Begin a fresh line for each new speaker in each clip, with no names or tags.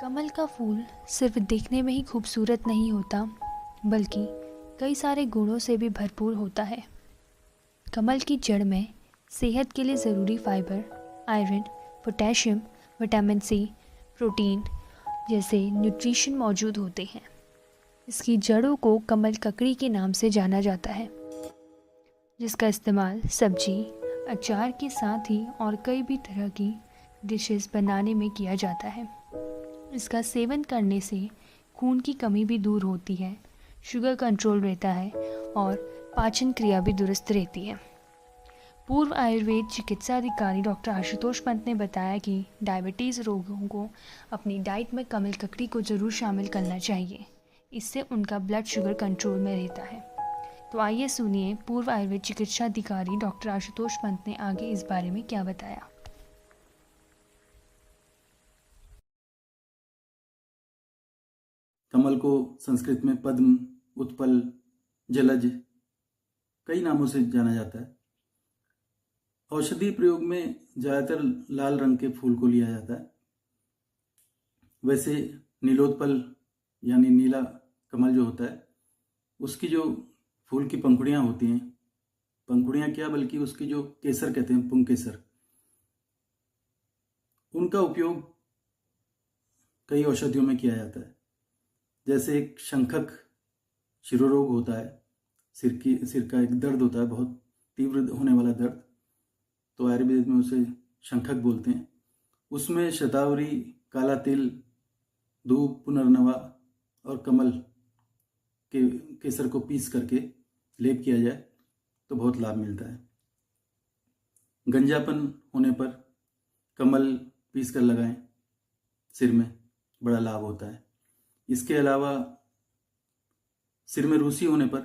कमल का फूल सिर्फ देखने में ही खूबसूरत नहीं होता, बल्कि कई सारे गुणों से भी भरपूर होता है। कमल की जड़ में सेहत के लिए ज़रूरी fibre, iron, potassium, vitamin C, protein जैसे न्यूट्रिशन मौजूद होते हैं। इसकी जड़ों को कमल ककड़ी के नाम से जाना जाता है, जिसका इस्तेमाल सब्जी, अचार के साथ ही और कई भी तरह की डिशेस बनाने में किया जाता है। इसका सेवन करने से खून की कमी भी दूर होती है, शुगर कंट्रोल रहता है और पाचन क्रिया भी दुरुस्त रहती है। पूर्व आयुर्वेद चिकित्सा अधिकारी डॉक्टर आशुतोष पंत ने बताया कि डायबिटीज़ रोगियों को अपनी डाइट में कमल ककड़ी को ज़रूर शामिल करना चाहिए। इससे उनका ब्लड शुगर कंट्रोल में रहता है। तो आइए सुनिए पूर्व आयुर्वेद चिकित्सा अधिकारी डॉक्टर आशुतोष पंत ने आगे इस बारे में क्या बताया।
कमल को संस्कृत में पद्म, उत्पल, जलज कई नामों से जाना जाता है। औषधि प्रयोग में ज़्यादातर लाल रंग के फूल को लिया जाता है। वैसे नीलोत्पल यानी नीला कमल जो होता है, उसकी जो फूल की पंखुड़ियाँ होती हैं, पंखुड़ियाँ क्या बल्कि उसकी जो केसर कहते हैं, पुंकेसर, उनका उपयोग कई औषधियों में किया जाता है। जैसे एक शंखक शिरोरोग होता है, सिर का एक दर्द होता है, बहुत तीव्र होने वाला दर्द, तो आयुर्वेद में उसे शंखक बोलते हैं। उसमें शतावरी, काला तिल, धूप, पुनर्नवा और कमल के केसर को पीस करके लेप किया जाए तो बहुत लाभ मिलता है। गंजापन होने पर कमल पीस कर लगाएं सिर में, बड़ा लाभ होता है। इसके अलावा सिर में रूसी होने पर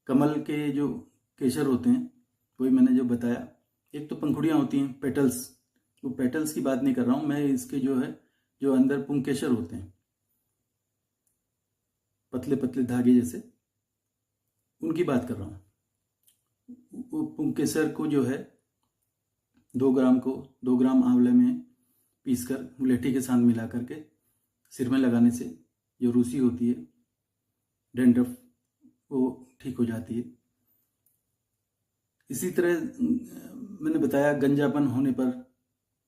कमल के जो केसर होते हैं, वही मैंने जो बताया, एक तो पंखुड़ियाँ होती हैं, पेटल्स, वो पेटल्स की बात नहीं कर रहा हूँ मैं, इसके जो अंदर पुंकेसर होते हैं, पतले पतले धागे जैसे, उनकी बात कर रहा हूँ। वो पुंकेसर को जो है 2 ग्राम आंवले में पीसकर मुलेठी के साथ मिला करके सिर में लगाने से जो रूसी होती है, डैंड्रफ, वो ठीक हो जाती है। इसी तरह मैंने बताया गंजापन होने पर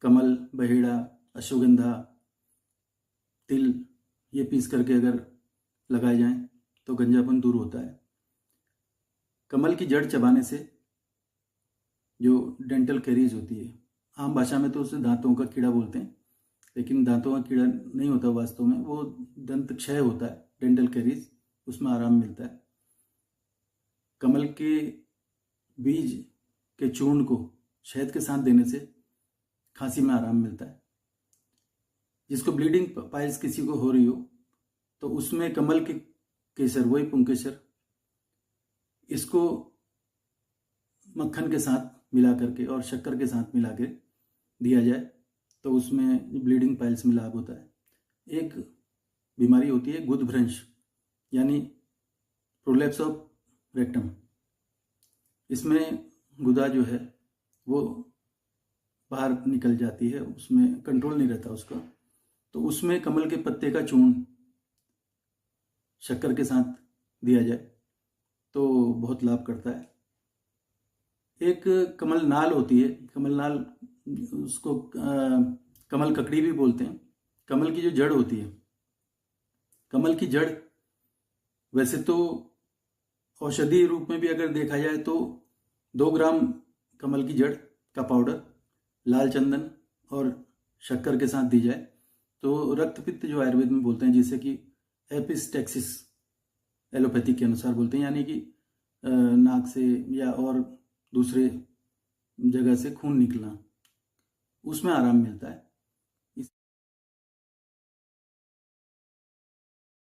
कमल, बहेड़ा, अश्वगंधा, तिल ये पीस करके अगर लगाए जाएं तो गंजापन दूर होता है। कमल की जड़ चबाने से जो डेंटल कैरीज होती है, आम भाषा में तो उसे दांतों का कीड़ा बोलते हैं, लेकिन दांतों का कीड़ा नहीं होता वास्तव में, वो दंत क्षय होता है, डेंटल कैरीज, उसमें आराम मिलता है। कमल के बीज के चूर्ण को शहद के साथ देने से खांसी में आराम मिलता है। जिसको ब्लीडिंग पाइल्स किसी को हो रही हो तो उसमें कमल के केसर, वही पुंकेसर, इसको मक्खन के साथ मिला करके और शक्कर के साथ मिला के दिया जाए तो उसमें ब्लीडिंग पाइल्स में लाभ होता है। एक बीमारी होती है गुदभ्रंश यानी प्रोलैप्स ऑफ रेक्टम, इसमें गुदा जो है वो बाहर निकल जाती है, उसमें कंट्रोल नहीं रहता उसका, तो उसमें कमल के पत्ते का चूर्ण शक्कर के साथ दिया जाए तो बहुत लाभ करता है। एक कमल नाल होती है, कमल नाल, उसको कमल ककड़ी भी बोलते हैं। कमल की जो जड़ होती है, कमल की जड़ वैसे तो औषधि रूप में भी अगर देखा जाए तो 2 ग्राम कमल की जड़ का पाउडर लाल चंदन और शक्कर के साथ दी जाए तो रक्त पित्त जो आयुर्वेद में बोलते हैं, जिसे कि एपिस्टेक्सिस एलोपैथिक के अनुसार बोलते हैं, यानी कि नाक से या और दूसरे जगह से खून निकलना, उसमें आराम मिलता है।